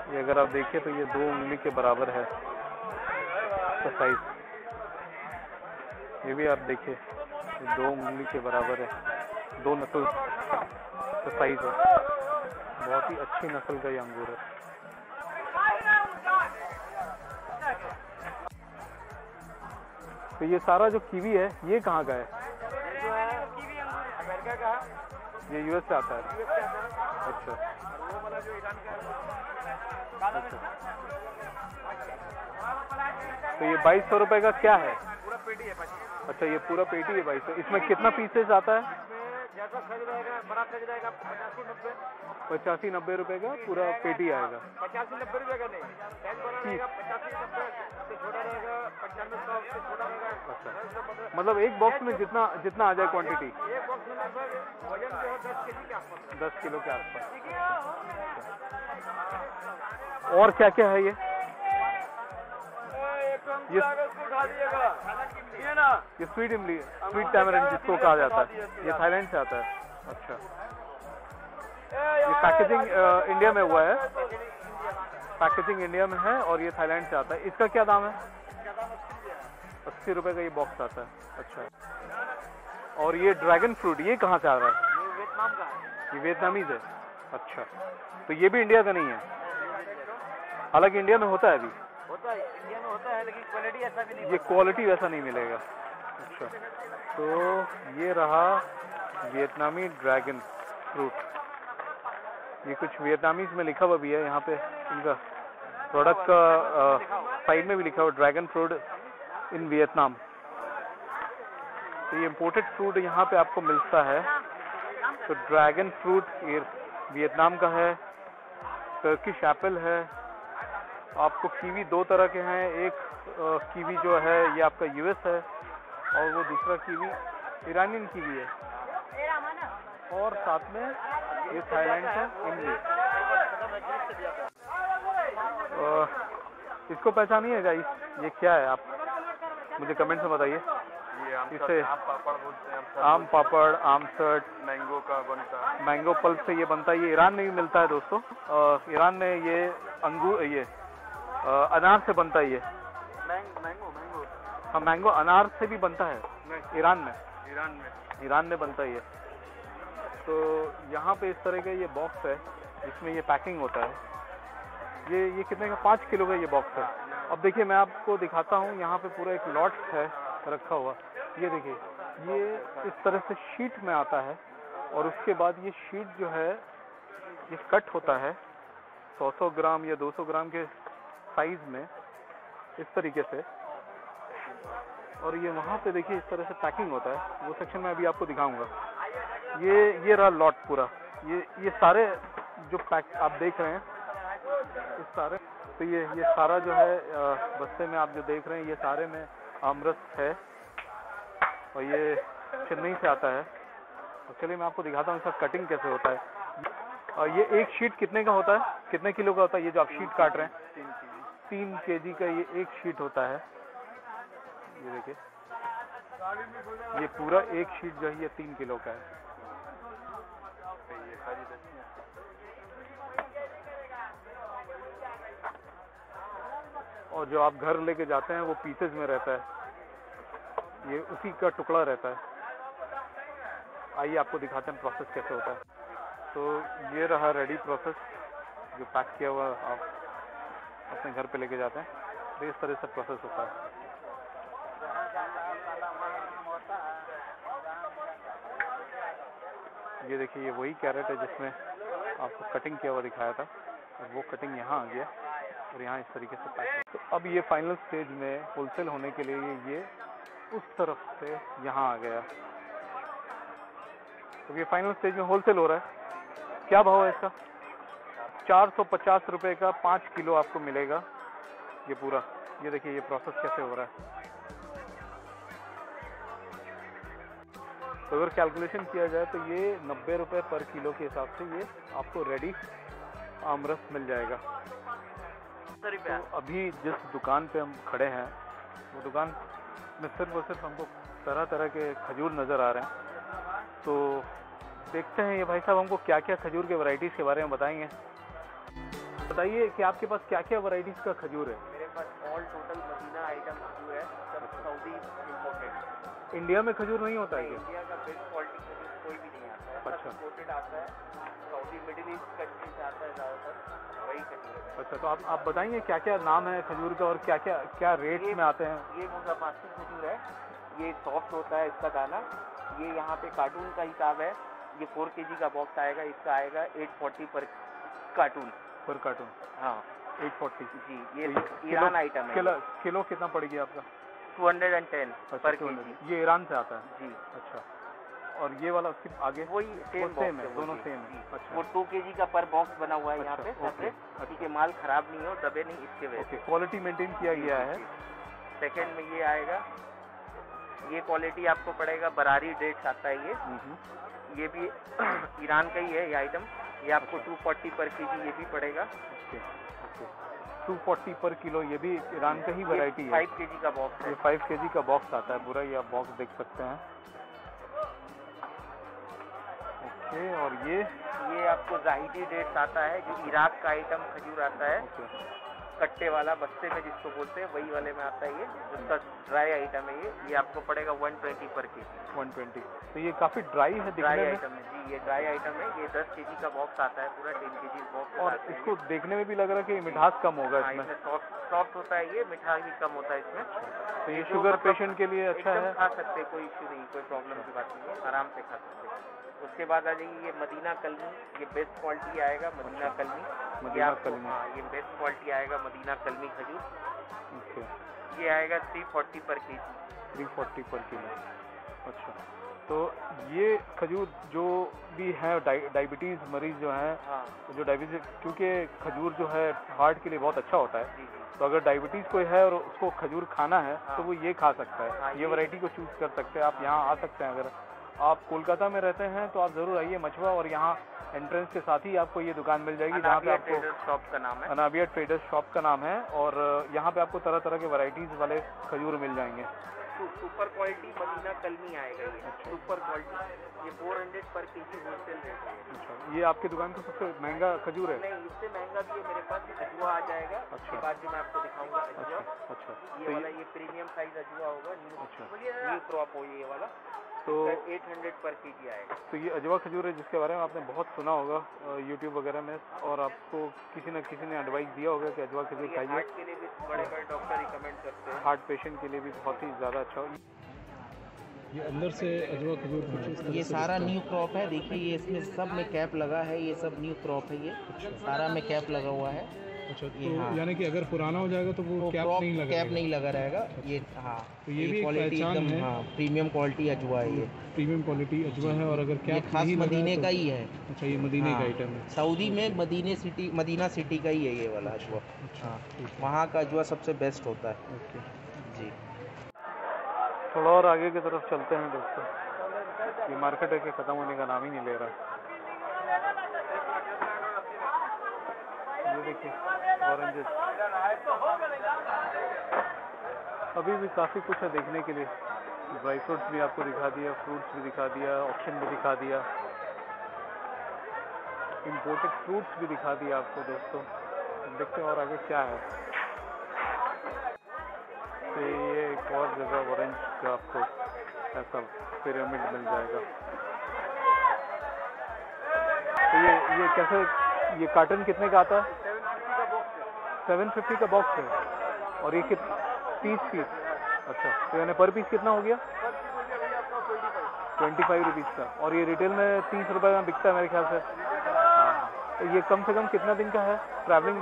ये अगर आप देखिए तो ये 2 उंगली के बराबर है इसका साइज। ये भी आप देखिए 2 उंगली के बराबर है, 2 नस्ल का साइज है। बहुत ही अच्छी नस्ल का ये अंगूर है। तो ये सारा जो कीवी है ये कहाँ का है? ये जो है कीवी अंगूर अमेरिका का है। ये यूएस से आता है। अच्छा। वो वाला जो ईरान का है। तो ये 2200 रुपए का क्या है? पूरा पेटी है भाई। अच्छा, ये पूरा पेटी है 2200। इसमें कितना पीसेस आता है? इसमें जैसा साइज रहेगा, बड़ा साइज रहेगा 85-90। 85-90 रुपए का पूरा पेटी आएगा। 85-90 रुपए का नहीं, साइज बड़ा रहेगा 85-90 से छोटा रहेगा 95-100 से छोटा रहेगा। अच्छा, मतलब एक बॉक्स में जितना आ जाए क्वांटिटी? एक बॉक्स में लगभग वजन जो है 10 केजी के आसपास। 10 किलो के आसपास। और क्या क्या है ये? ये उठा दिएगा ये ना, ये स्वीट इमली, स्वीट टैमरिंड जिसको कहा जाता है, ये थाईलैंड से आता है। अच्छा, ये पैकेजिंग इंडिया में हुआ है, पैकेजिंग इंडिया में है और ये थाईलैंड से आता है। इसका क्या दाम है? 80 रुपए का ये बॉक्स आता है। अच्छा, और ये ड्रैगन फ्रूट ये कहाँ से आ रहा है? ये वियतनाम का है। ये वियतनामीज है। अच्छा, तो ये भी इंडिया का नहीं है? हालांकि इंडिया में होता है अभी। होता है, इंडिया में होता है, लेकिन क्वालिटी ऐसा भी नहीं। ये क्वालिटी वैसा नहीं मिलेगा। अच्छा, तो ये रहा वियतनामी ड्रैगन फ्रूट। ये कुछ वियतनामीज में लिखा हुआ भी है यहाँ पे, इनका प्रोडक्ट का साइड में भी लिखा हुआ ड्रैगन फ्रूट इन वियतनाम। तो ये इम्पोर्टेड फ्रूट यहाँ पे आपको मिलता है। तो ड्रैगन फ्रूट ये वियतनाम का है, टर्किश एप्पल है, आपको कीवी 2 तरह के हैं। एक कीवी जो है ये आपका यूएस है और वो दूसरा कीवी ईरानियन कीवी है, और साथ में ये थाईलैंड का इमली। इसको पहचानिए गाइस, ये क्या है? आप मुझे कमेंट में बताइए। इसे आम पापड़ बोलते हैं। आम पापड़, आम सर्ट, मैंगो का बनता है। मैंगो पल्प से ये बनता है। ये ईरान में भी मिलता है दोस्तों। ईरान में ये अंगूर, ये अनार से बनता है। ये मैंगो हाँ, मैंगो अनार से भी बनता है ईरान में। ईरान में बनता है ये। तो यहाँ पे इस तरह का ये बॉक्स है जिसमें ये पैकिंग होता है। ये कितने का? 5 किलो का ये बॉक्स है। अब देखिए मैं आपको दिखाता हूँ, यहाँ पे पूरा एक लॉट है रखा हुआ। ये देखिए, ये इस तरह से शीट में आता है और उसके बाद ये शीट जो है ये कट होता है 100 ग्राम या 200 ग्राम के साइज में इस तरीके से, और ये वहाँ पे देखिए इस तरह से पैकिंग होता है। वो सेक्शन में अभी आपको दिखाऊंगा। ये रहा लॉट पूरा। ये सारे जो पैक आप देख रहे हैं, इस सारे, तो ये सारा जो है बस्ते में आप जो देख रहे हैं, ये सारे में आमरस है और ये चेन्नई से आता है। तो चलिए मैं आपको दिखाता हूँ इसका कटिंग कैसे होता है। और ये एक शीट कितने का होता है? कितने किलो का होता है? ये जो आप शीट काट रहे हैं 3 केजी का ये एक शीट होता है। ये देखिए, ये पूरा एक शीट जो है ये 3 किलो का है। और जो आप घर लेके जाते हैं वो पीसेज में रहता है, ये उसी का टुकड़ा रहता है। आइए आपको दिखाते हैं प्रोसेस कैसे होता है। तो ये रहा रेडी प्रोसेस, जो पैक किया हुआ आप अपने घर पे लेके जाते हैं। तो इस तरह से प्रोसेस होता है। ये देखिए, ये वही कैरेट है जिसमें आपको कटिंग किया हुआ दिखाया था, और वो कटिंग यहाँ आ गया और यहाँ इस तरीके से पैक है। तो अब ये फाइनल स्टेज में होलसेल होने के लिए ये उस तरफ से यहाँ आ गया। तो ये फाइनल स्टेज में होलसेल हो रहा है। क्या भाव है इसका? 450 रुपए का 5 किलो आपको मिलेगा ये पूरा। ये देखिए ये प्रोसेस कैसे हो रहा है। तो अगर कैलकुलेशन किया जाए तो ये 90 रुपए पर किलो के हिसाब से ये आपको रेडी आमरस मिल जाएगा। तो अभी जिस दुकान पे हम खड़े हैं वो दुकान में सिर्फ और सिर्फ हमको तरह तरह के खजूर नज़र आ रहे हैं। तो देखते हैं ये भाई साहब हमको क्या क्या खजूर के वैरायटीज़ के बारे में बताएंगे। बताइए कि आपके पास क्या क्या वैरायटीज का खजूर है? मेरे पास ऑल टोटल मदीना आइटम खजूर है, सब सऊदी इम्पोर्टेड। इंडिया में खजूर नहीं होता है क्या? इंडिया का बेस्ट क्वालिटी खजूर कोई भी नहीं आता है, सब इम्पोर्टेड आता है, सऊदी मिडिल ईस्ट कंट्री से आता है ज़्यादातर, वही खजूर है। अच्छा, तो आप बताएंगे क्या क्या नाम है खजूर का और क्या क्या रेट में आते हैं? ये मुज़फ़्फ़रपुर खजूर है, ये सॉफ्ट होता है इसका दाना। ये यहाँ पे कार्टून का हिसाब है, ये 4 kg का बॉक्स आएगा, इसका आएगा 840 पर कार्टून। हाँ 840 जी। ये ईरान आइटम है। किलो कितना पड़ेगी आपका? 210 पर kg। ये ईरान से आता है जी। अच्छा, और ये वाला आगे वही सेम है, दोनों सेम है। अच्छा, वो 2 kg का पर बॉक्स बना हुआ है यहाँ पे सेपरेट, ताकि माल खराब नहीं हो, दबे नहीं, इसके वजह से क्वालिटी मेंटेन किया गया है। सेकंड में ये आएगा, ये क्वालिटी आपको पड़ेगा, बरारी डेट्स आता है ये भी ईरान का ही है ये आइटम। ये आपको 240 पर kg ये भी पड़ेगा। 240 पर किलो, ये भी ईरान का ही वैरायटी है। 5 kg का बॉक्स है। ये 5 kg का बॉक्स आता है पूरा, ये आप बॉक्स देख सकते हैं। ओके, और ये आपको जाहिदी डेट्स आता है, जो इराक का आइटम खजूर आता है, कट्टे वाला, बस्ते में जिसको बोलते हैं, वही वाले में आता है ये, उसका ड्राई आइटम है ये आपको पड़ेगा 120 पर kg। 120, तो ये काफ़ी ड्राई है दिखने में। आइटम है जी, ये ड्राई आइटम है, ये 10 kg का बॉक्स आता है पूरा, 10 kg बॉक्स। और इसको देखने में भी लग रहा है कि मिठास कम होगा इसमें। सॉफ्ट होता है ये, मिठास भी कम होता है इसमें, तो ये शुगर पेशेंट के लिए अच्छा है। खा सकते, कोई इश्यू नहीं, कोई प्रॉब्लम की बात नहीं है, आराम से खा सकते हैं। उसके बाद आ जाइए ये मदीना कलमी, ये बेस्ट क्वालिटी आएगा मदीना कलमी। हाँ, ये बेस्ट क्वालिटी आएगा मदीना कलमी खजूर। ये आएगा 340 पर kg। 340 पर किलो। अच्छा, तो ये खजूर जो भी है डायबिटीज़ मरीज जो हैं, हाँ, जो डायबिटीज, क्योंकि खजूर जो है हार्ट के लिए बहुत अच्छा होता है। जी। तो अगर डायबिटीज़ कोई है और उसको खजूर खाना है, हाँ, तो वो ये खा सकता है। हाँ, ये वैरायटी को चूज़ कर सकते हैं। आप यहाँ आ सकते हैं। अगर आप कोलकाता में रहते हैं तो आप ज़रूर आइए मछुआ, और यहाँ एंट्रेंस के साथ ही आपको ये दुकान मिल जाएगी, जहाँ पे आपको शॉप का नाम है, अनाबिया ट्रेडर्स शॉप का नाम है। और यहाँ पे आपको तरह तरह के वैरायटीज़ वाले खजूर मिल जाएंगे। सुपर क्वालिटी मदीना कलमी आएगा ये। अच्छा, सुपर क्वालिटी, ये 400 पर kg होलसेल रेट है। अच्छा, ये आपकी दुकान का सबसे महंगा खजूर है? नहीं, इससे महंगा भी है मेरे पास, अजवा आ जाएगा। अच्छा, के बाद जो मैं आपको दिखाऊंगा अजवा। अच्छा, ये वाला ये प्रीमियम साइज अजवा होगा, न्यू क्रॉप हो ये वाला, तो 800 पर kg आएगा। तो ये अजवा खजूर है, जिसके बारे में आपने बहुत सुना होगा यूट्यूब वगैरह में, और आपको किसी न किसी ने एडवाइस दिया होगा कि अजवा खजूर खाइए। हार्ट के लिए भी बड़े डॉक्टर रिकमेंड करते हैं, हार्ट पेशेंट के लिए भी बहुत ही ज़्यादा अच्छा। ये अंदर से अजवा खजूर कुछ इस तरह ये सारा न्यू क्रॉप है। देखिए, ये इसमें सब में कैप लगा है, ये सब न्यू क्रॉप है ये। अच्छा, सारा में कैप लगा हुआ है। अच्छा, तो यानी कि अगर पुराना हो जाएगा तो वो कैप नहीं लगा रहेगा। ये हाँ, तो ये भी क्वालिटी एकदम है। हाँ, प्रीमियम क्वालिटी अजवा है ये। प्रीमियम क्वालिटी अजवा है, और अगर कैप खास मदीने का ही है। अच्छा, ये मदीने का आइटम है। सऊदी में मदीना सिटी का ही है ये वाला अजवा। हाँ, वहाँ का अजवा सबसे बेस्ट होता है। ओके जी। थोड़ा और आगे की तरफ चलते हैं दोस्तों। ये मार्केट है कि ख़त्म होने का नाम ही नहीं ले रहा। ये देखिए ऑरेंजेस, अभी भी काफ़ी कुछ है देखने के लिए। ड्राई फ्रूट्स भी आपको दिखा दिया, फ्रूट्स भी दिखा दिया, ऑप्शन भी दिखा दिया, इम्पोर्टेड फ्रूट्स भी दिखा दिया आपको दोस्तों। देखते हैं और आगे क्या है। तो ये एक और जगह ऑरेंज का आपको ऐसा पिरामिड मिल जाएगा। तो ये कैसे, ये कार्टन कितने का आता है? 750 का बॉक्स है। और ये 30 पीस। अच्छा, तो यानी पर पीस कितना हो गया? 25 रुपीज़ का। और ये रिटेल में 30 रुपये में बिकता है मेरे ख्याल से। तो ये कम से कम कितना दिन का है ट्रैवलिंग?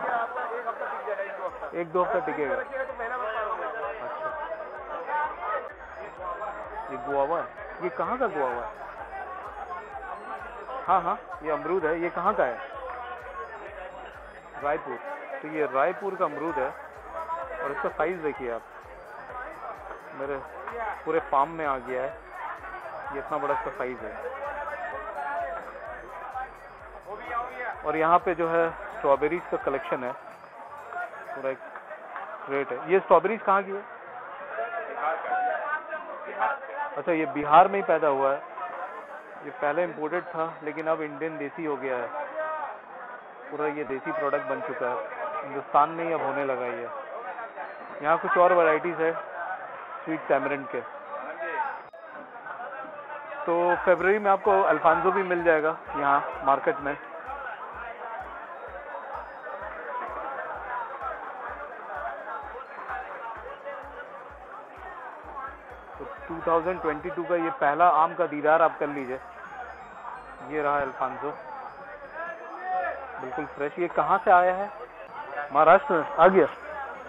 1-2 हफ्ता टिकेगा। अच्छा, ये गुआवा है। ये कहाँ का गुआवा है? हाँ, ये अमरूद है। ये कहाँ का है? रायपुर। तो ये रायपुर का अमरूद है, और इसका साइज़ देखिए आप, मेरे पूरे पाम में आ गया है। ये इतना बड़ा इसका साइज़ है। और यहाँ पे जो है स्ट्रॉबेरीज का कलेक्शन है, पूरा एक रेट है। ये स्ट्रॉबेरीज कहाँ की है? अच्छा, ये बिहार में ही पैदा हुआ है। ये पहले इम्पोर्टेड था, लेकिन अब इंडियन देसी हो गया है। पूरा ये देसी प्रोडक्ट बन चुका है, हिंदुस्तान में ही अब होने लगा ये। यहाँ कुछ और वैरायटीज़ है स्वीट टैमरिंड के। तो फरवरी में आपको अल्फांसो भी मिल जाएगा यहाँ मार्केट में। तो 2022 का ये पहला आम का दीदार आप कर लीजिए। ये रहा अल्फांसो, बिल्कुल फ्रेश। ये कहाँ से आया है? महाराष्ट्र में आ गया,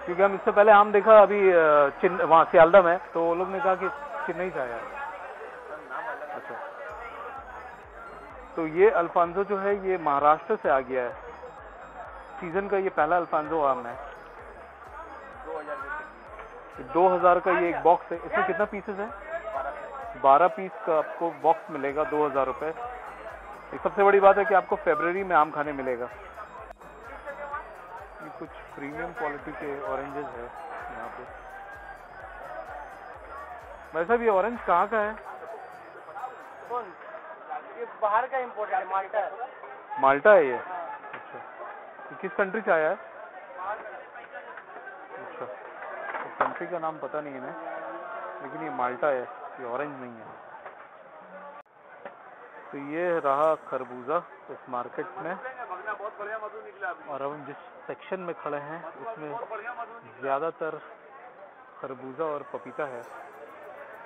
क्योंकि हम इससे पहले आम देखा अभी वहाँ सियालदा में, तो वो लोग ने कहा कि चेन्नई से आया है। अच्छा, तो ये अल्फांसो जो है ये महाराष्ट्र से आ गया है। सीजन का ये पहला अल्फांसो आम है। 2000 का ये एक बॉक्स है। इसमें कितना पीसेस है? 12 पीस का आपको बॉक्स मिलेगा, 2000 रुपये। एक सबसे बड़ी बात है कि आपको फरवरी में आम खाने मिलेगा। ये कुछ प्रीमियम क्वालिटी के ऑरेंजेस है यहाँ पे। वैसे भी ऑरेंज कहाँ का है? ये बाहर का इम्पोर्ट है, माल्टा है। माल्टा है ये? अच्छा, ये किस कंट्री से आया है? अच्छा, तो कंट्री का नाम पता नहीं है ना, लेकिन ये माल्टा है, ये ऑरेंज नहीं है। तो ये रहा खरबूजा इस मार्केट में। और अब हम जिस सेक्शन में खड़े हैं उसमें ज़्यादातर खरबूजा और पपीता है।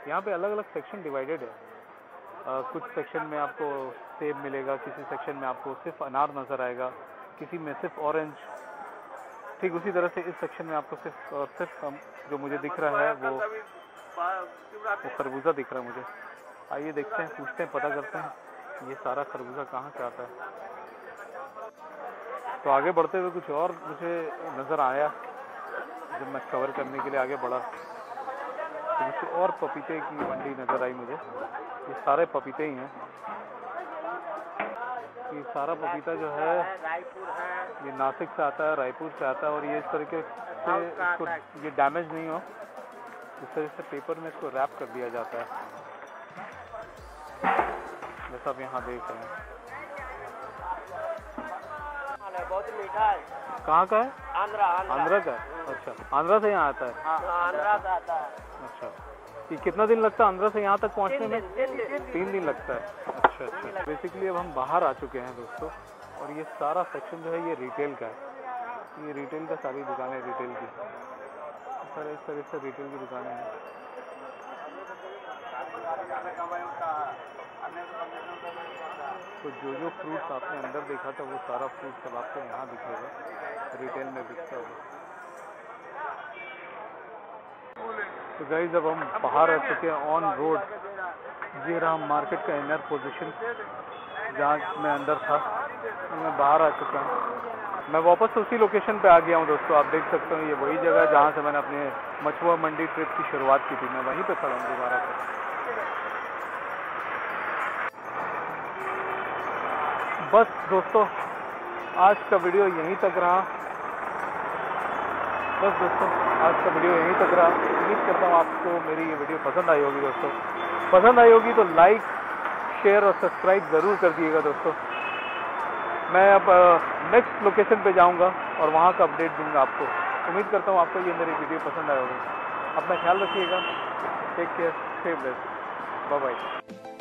यहाँ पे अलग अलग सेक्शन डिवाइडेड है। कुछ सेक्शन में आपको सेब मिलेगा, किसी सेक्शन में आपको सिर्फ अनार नज़र आएगा, किसी में सिर्फ ऑरेंज। ठीक उसी तरह से इस सेक्शन में आपको सिर्फ जो मुझे दिख रहा है वो खरबूजा दिख रहा है मुझे। आइए देखते हैं, पूछते हैं, पता करते हैं ये सारा खरबूजा कहाँ से आता है। तो आगे बढ़ते हुए कुछ और मुझे नज़र आया जब मैं कवर करने के लिए आगे बढ़ा, तो कुछ और पपीते की मंडी नज़र आई मुझे। ये सारे पपीते ही हैं। ये सारा पपीता जो है ये नासिक से आता है, रायपुर से आता है। और ये इस तरीके से इसको ये डैमेज नहीं हो इस तरह से पेपर में इसको रैप कर दिया जाता है, जैसा आप यहाँ देख रहे हैं। बहुत मीठा है। कहाँ का है? आंध्रा का है? अच्छा, आंध्रा से यहाँ आता है? आंध्रा से आता है। अच्छा, ये कितना दिन लगता है आंध्रा से यहाँ तक पहुँचने में? 3 दिन लगता है। अच्छा अच्छा। बेसिकली अब हम बाहर आ चुके हैं दोस्तों, और ये सारा सेक्शन जो है ये रिटेल का है। ये रिटेल का सारी दुकानें रिटेल की, सर इस तरह से रिटेल की दुकानें हैं। तो जो फ्रूट्स आपने अंदर देखा था वो सारा फ्रूट सब आपको यहाँ दिखेगा, रिटेल में बिकता होगा। तो गाइस अब हम बाहर आ चुके हैं ऑन रोड। ये रहा मार्केट का इनर पोजीशन, जहाँ मैं अंदर था मैं बाहर आ चुका हूँ। मैं वापस उसी लोकेशन पे आ गया हूँ दोस्तों। आप देख सकते हो ये वही जगह जहाँ से मैंने अपने मछुआ मंडी ट्रिप की शुरुआत की थी। मैं वहीं पे खड़ा हूँ दोबारा से। बस दोस्तों आज का वीडियो यहीं तक रहा। उम्मीद करता हूँ आपको मेरी ये वीडियो पसंद आई होगी दोस्तों। पसंद आई होगी तो लाइक, शेयर और सब्सक्राइब ज़रूर कर दिएगा दोस्तों। मैं अब नेक्स्ट लोकेशन पे जाऊंगा और वहाँ का अपडेट दूंगा आपको। उम्मीद करता हूँ आपको ये मेरी वीडियो पसंद आई होगी। अपना ख्याल रखिएगा। Take care, stay blessed, bye bye.